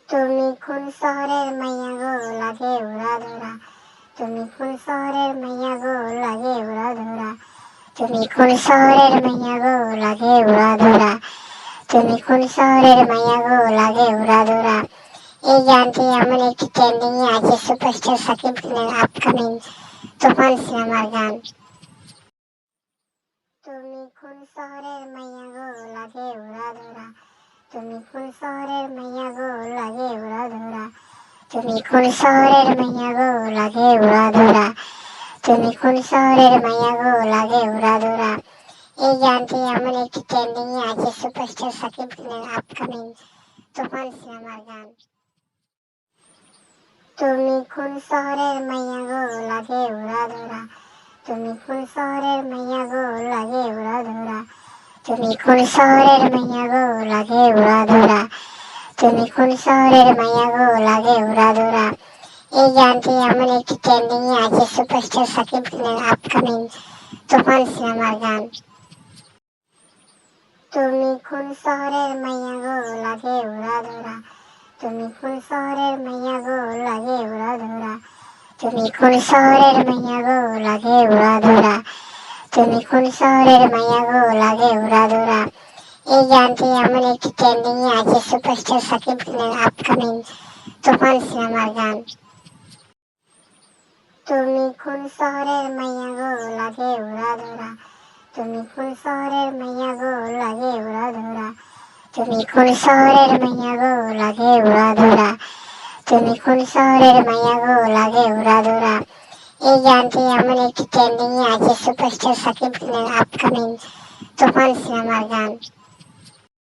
তুমি কোন শহরের মাইয়া গো লাগে উড়া ধরা, তুমি কোন শহরের মাইয়া গো লাগে উড়া ধরা, তুমি কোন শহরের মাইয়া গো লাগে উড়া ধরা, তুমি কোন শহরের মাইয়া গো লাগে উড়া ধরা। এই গানটি এমন একটি ট্রেন্ডিং এ আছে সুপারস্টার সাকিব খানের আপকামিং তুফান সিনেমার গান। তুমি কোন শহরের মাইয়া গো লাগে উড়া ধরা, তুমি কোন শহরের মাইয়া গো লাগে উড়া ধরা, তুমি কোন শহরের মাইয়া গো লাগে উড়া ধরা, তুমি কোন শহরের মাইয়া গো লাগে উড়া ধরা। এই গানটি এমন একটি ট্রেন্ডিং এ আছে সুপারস্টার সাকিব খানের আপকামিং তুফান সিনেমার গান। তুমি কোন শহরের মাইয়া গো লাগে উড়া ধরা, তুমি কোন শহরের মাইয়া গো লাগে উড়া ধরা, তুমি কোন শহরের মাইয়া গো লাগে উড়া ধরা, তুমি কোন শহরের মাইয়া গো লাগে উড়া ধরা। এই গানটি এমন একটি ট্রেন্ডিং এ আছে সুপারস্টার সাকিব খানের আপকামিং তুফান সিনেমার গান। তুমি কোন শহরের মাইয়া গো লাগে উড়া ধরা, তুমি কোন শহরের মাইয়া গো লাগে উড়া ধরা, তুমি কোন শহরের মাইয়া গো লাগে উড়া ধরা, তুমি কোন শহরের মাইয়া গো লাগে উড়া ধরা। এই গানটি এমন একটি ট্রেন্ডিং এ আছে সুপারস্টার সাকিব খানের আপকামিং তুফান সিনেমার গান। তুমি কোন শহরের মাইয়া গো লাগে উড়া ধরা, তুমি কোন শহরের মাইয়া গো লাগে উড়া ধরা, তুমি কোন শহরের মাইয়া গো লাগে উড়া ধরা, তুমি কোন শহরের মাইয়া গো লাগে উড়া ধরা। এই গানটি এমন একটি ট্রেন্ডিং এ আছে সুপারস্টার সাকিব খানের আপকামিং তুফান সিনেমার গান।